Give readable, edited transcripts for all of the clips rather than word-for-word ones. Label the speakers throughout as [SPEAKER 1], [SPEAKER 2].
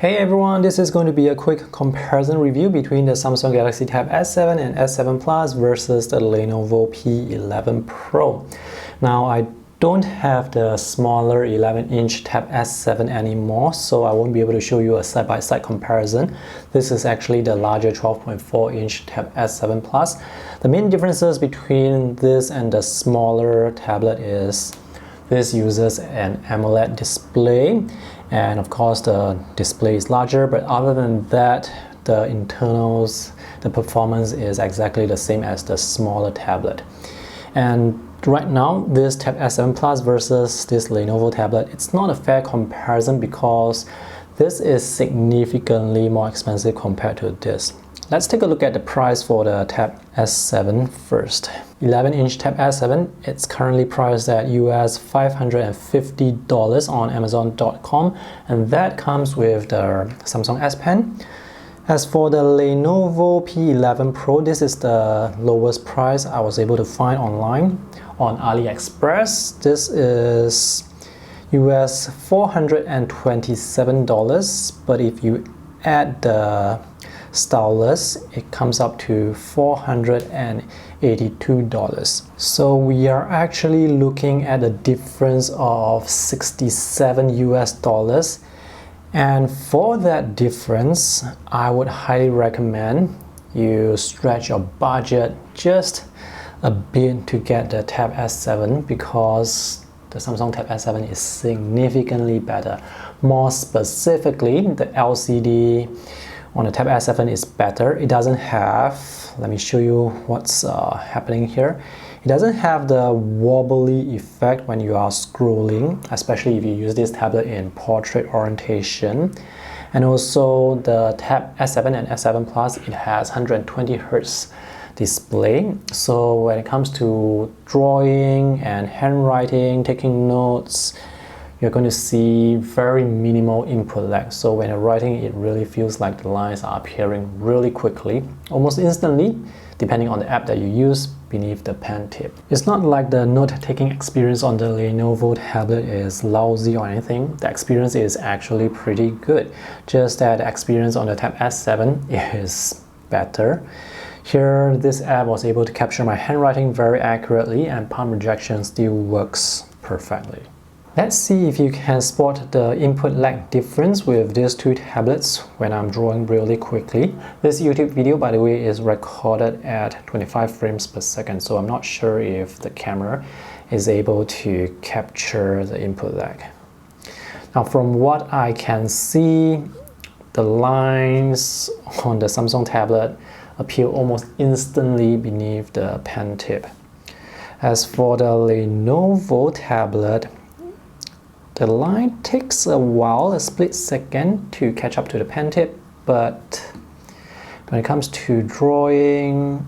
[SPEAKER 1] Hey everyone, this is going to be a quick comparison review between the Samsung Galaxy Tab S7 and S7 Plus versus the Lenovo P11 Pro. Now I don't have the smaller 11-inch Tab S7 anymore, so I won't be able to show you a side-by-side comparison. This is actually the larger 12.4-inch Tab S7 Plus. The main differences between this and the smaller tablet is this uses an AMOLED display, and of course the display is larger, but other than that, the internals, the performance is exactly the same as the smaller tablet. And right now, this Tab S7 Plus versus this Lenovo tablet, it's not a fair comparison because this is significantly more expensive compared to this. Let's take a look at the price for the Tab S7 first. 11-inch Tab S7, it's currently priced at US $550 on Amazon.com, and that comes with the Samsung S Pen. As for the Lenovo P11 Pro, this is the lowest price I was able to find online on AliExpress. This is US $427, but if you add the stylus, it comes up to $482. So we are actually looking at a difference of 67 US dollars. And for that difference, I would highly recommend you stretch your budget just a bit to get the Tab S7 because the Samsung Tab S7 is significantly better. More specifically, the LCD on the Tab S7 is better. It doesn't have, let me show you what's happening here. It doesn't have the wobbly effect when you are scrolling, especially if you use this tablet in portrait orientation. And also the Tab S7 and S7 Plus, it has 120 Hz display. So when it comes to drawing and handwriting, taking notes, you're going to see very minimal input lag. So when you're writing, it really feels like the lines are appearing really quickly, almost instantly, depending on the app that you use beneath the pen tip. It's not like the note-taking experience on the Lenovo tablet is lousy or anything. The experience is actually pretty good. Just that the experience on the Tab S7 is better. Here, this app was able to capture my handwriting very accurately, and palm rejection still works perfectly. Let's see if you can spot the input lag difference with these two tablets when I'm drawing really quickly. This YouTube video, by the way, is recorded at 25 frames per second, so I'm not sure if the camera is able to capture the input lag. Now, from what I can see, the lines on the Samsung tablet appear almost instantly beneath the pen tip. As for the Lenovo tablet, the line takes a while, a split second, to catch up to the pen tip, but when it comes to drawing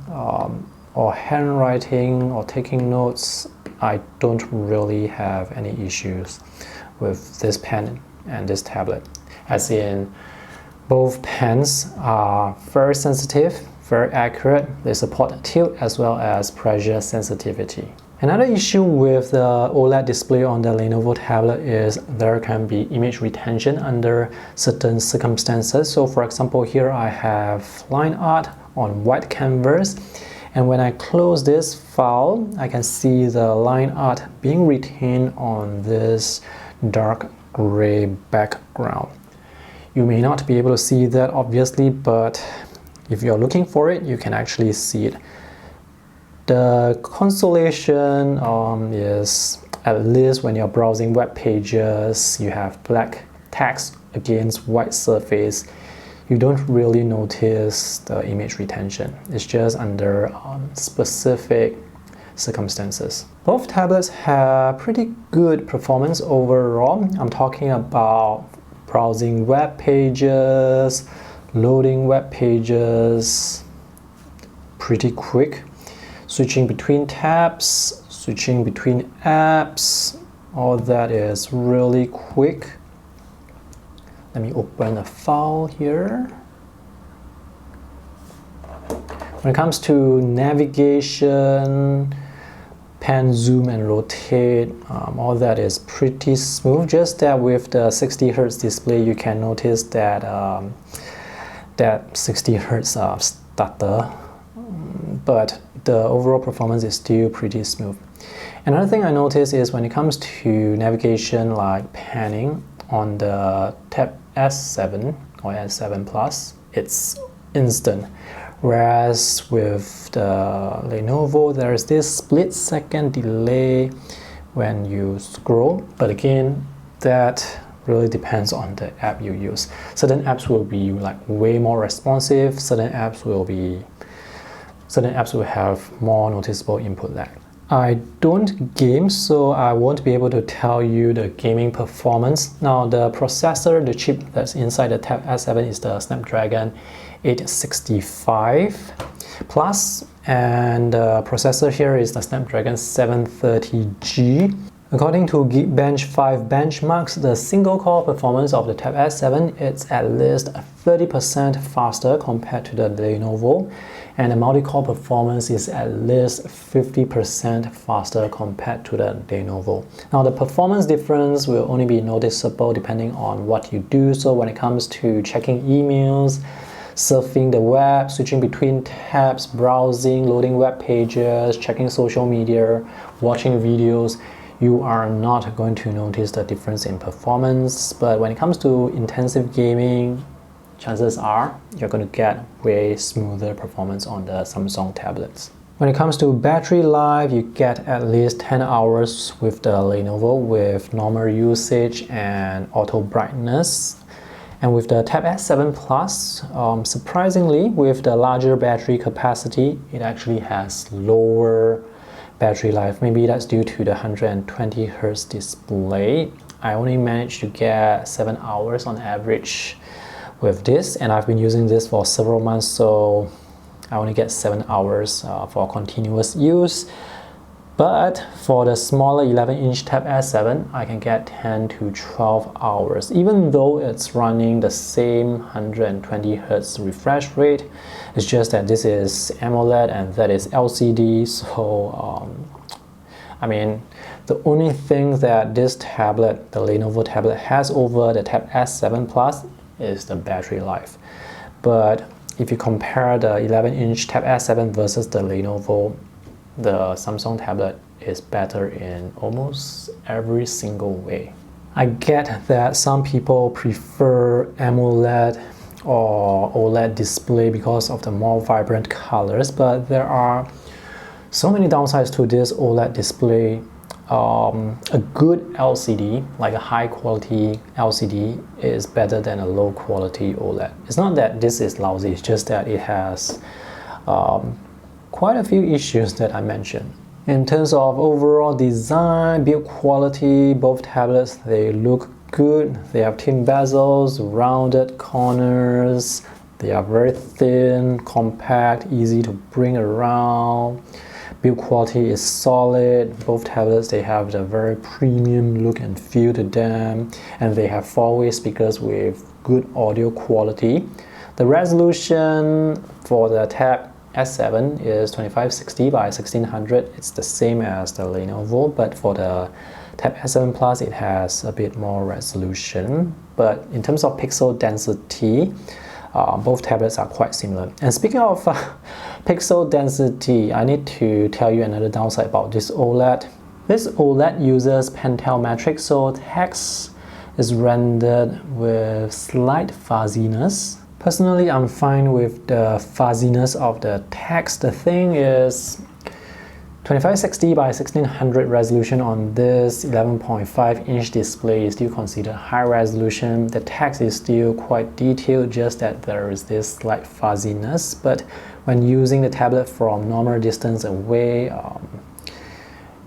[SPEAKER 1] or handwriting or taking notes, I don't really have any issues with this pen and this tablet. As in, both pens are very sensitive, very accurate. They support tilt as well as pressure sensitivity. Another issue with the OLED display on the Lenovo tablet is there can be image retention under certain circumstances. So for example, here I have line art on white canvas, and when I close this file, I can see the line art being retained on this dark gray background. You may not be able to see that obviously, but if you're looking for it, you can actually see it. The consolation is, at least when you're browsing web pages, you have black text against white surface, you don't really notice the image retention. It's just under specific circumstances. Both tablets have pretty good performance overall. I'm talking about browsing web pages, loading web pages, pretty quick. Switching between tabs, switching between apps, all that is really quick. Let me open a file here. When it comes to navigation, pan, zoom, and rotate, all that is pretty smooth. Just that with the 60 Hz display, you can notice that that 60 Hz stutter, but the overall performance is still pretty smooth. Another thing I noticed is when it comes to navigation, like panning on the Tab S7 or S7 Plus, it's instant. Whereas with the Lenovo, there is this split-second delay when you scroll. But again, that really depends on the app you use. Certain apps will be like way more responsive. Certain apps will have more noticeable input lag. I don't game, so I won't be able to tell you the gaming performance. Now, the processor, the chip that's inside the Tab S7 is the Snapdragon 865 Plus, and the processor here is the Snapdragon 730G. According to Geekbench 5 benchmarks, the single-core performance of the Tab S7 is at least 30% faster compared to the Lenovo, and the multi-core performance is at least 50% faster compared to the Lenovo. Now, the performance difference will only be noticeable depending on what you do. So when it comes to checking emails, surfing the web, switching between tabs, browsing, loading web pages, checking social media, watching videos, you are not going to notice the difference in performance. But when it comes to intensive gaming, chances are you're going to get way smoother performance on the Samsung tablets. When it comes to battery life, you get at least 10 hours with the Lenovo with normal usage and auto brightness. And with the Tab S7 Plus, surprisingly, with the larger battery capacity, it actually has lower battery life. Maybe that's due to the 120 Hz display. I only managed to get 7 hours on average with this, and I've been using this for several months, so I only get 7 hours for continuous use. But for the smaller 11-inch Tab S7, I can get 10 to 12 hours, even though it's running the same 120 Hz refresh rate. It's just that this is AMOLED and that is LCD, so I mean, the only thing that this tablet, the Lenovo tablet, has over the Tab S7 Plus is the battery life. But if you compare the 11-inch Tab S7 versus the Lenovo, the Samsung tablet is better in almost every single way. I get that some people prefer AMOLED or OLED display because of the more vibrant colors, but there are so many downsides to this OLED display. A good LCD, like a high quality LCD, is better than a low quality OLED. It's not that this is lousy, it's just that it has quite a few issues that I mentioned. In terms of overall design, build quality, both tablets, they look good. They have thin bezels, rounded corners, they are very thin, compact, easy to bring around. Build quality is solid. Both tablets, they have the very premium look and feel to them, and they have four-way speakers with good audio quality. The resolution for the Tab S7 is 2560 by 1600. It's the same as the Lenovo, but for the Tab S7 Plus, it has a bit more resolution. But in terms of pixel density, both tablets are quite similar. And speaking of pixel density, I need to tell you another downside about this OLED. This OLED uses Pentel metric, so text is rendered with slight fuzziness. Personally, I'm fine with the fuzziness of the text. The thing is, 2560 by 1600 resolution on this 11.5-inch display is still considered high resolution. The text is still quite detailed, just that there is this slight fuzziness. But when using the tablet from normal distance away,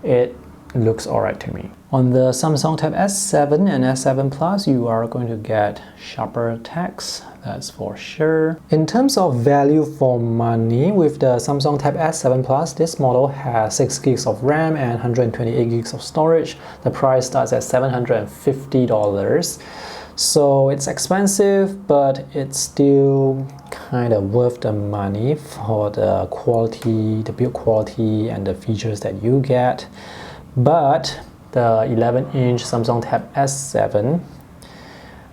[SPEAKER 1] it looks alright to me. On the Samsung Tab S7 and S7 Plus, you are going to get sharper text, that's for sure. In terms of value for money, with the Samsung Tab S7 Plus, this model has 6 gigs of RAM and 128 gigs of storage. The price starts at $750. So it's expensive, but it's still kind of worth the money for the quality, the build quality, and the features that you get. But the 11-inch Samsung Tab S7,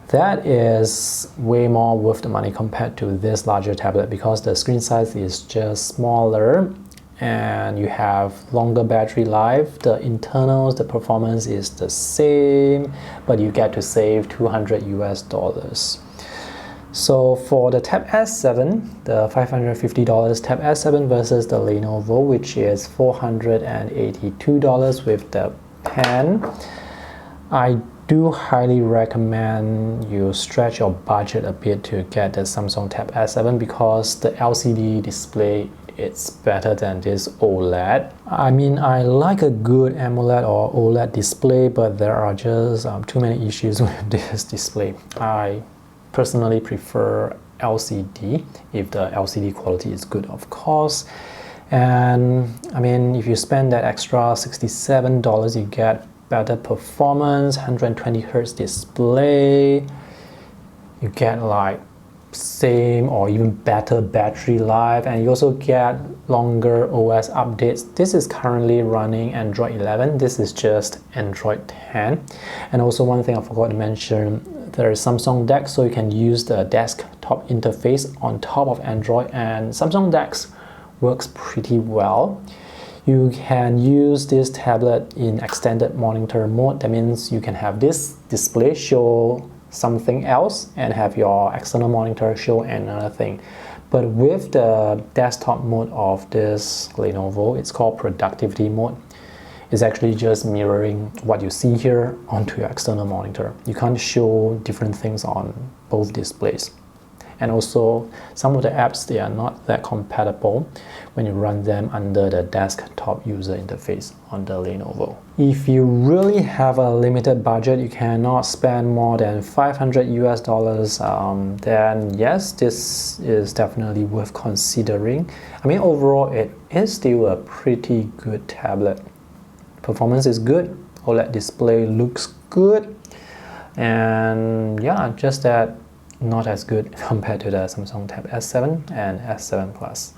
[SPEAKER 1] that is way more worth the money compared to this larger tablet, because the screen size is just smaller and you have longer battery life. The internals, the performance is the same, but you get to save $200. So for the Tab S7, the $550 Tab S7 versus the Lenovo, which is $482 with the pen, I do highly recommend you stretch your budget a bit to get the Samsung Tab S7, because the LCD display, it's better than this OLED. I mean, I like a good AMOLED or OLED display, but there are just too many issues with this display. I personally prefer LCD, if the LCD quality is good, of course. And I mean, if you spend that extra $67, you get better performance, 120 Hz display, you get like same or even better battery life, and you also get longer OS updates. This is currently running Android 11, this is just Android 10. And also one thing I forgot to mention, there is Samsung DeX, so you can use the desktop interface on top of Android, and Samsung DeX works pretty well. You can use this tablet in extended monitor mode. That means you can have this display show something else and have your external monitor show another thing. But with the desktop mode of this Lenovo, it's called productivity mode. It's actually just mirroring what you see here onto your external monitor. You can't show different things on both displays. And also, some of the apps, they are not that compatible when you run them under the desktop user interface on the Lenovo. If you really have a limited budget, you cannot spend more than $500, then yes, this is definitely worth considering. I mean, overall, it is still a pretty good tablet. Performance is good, OLED display looks good, and yeah, just that not as good compared to the Samsung Tab S7 and S7 Plus.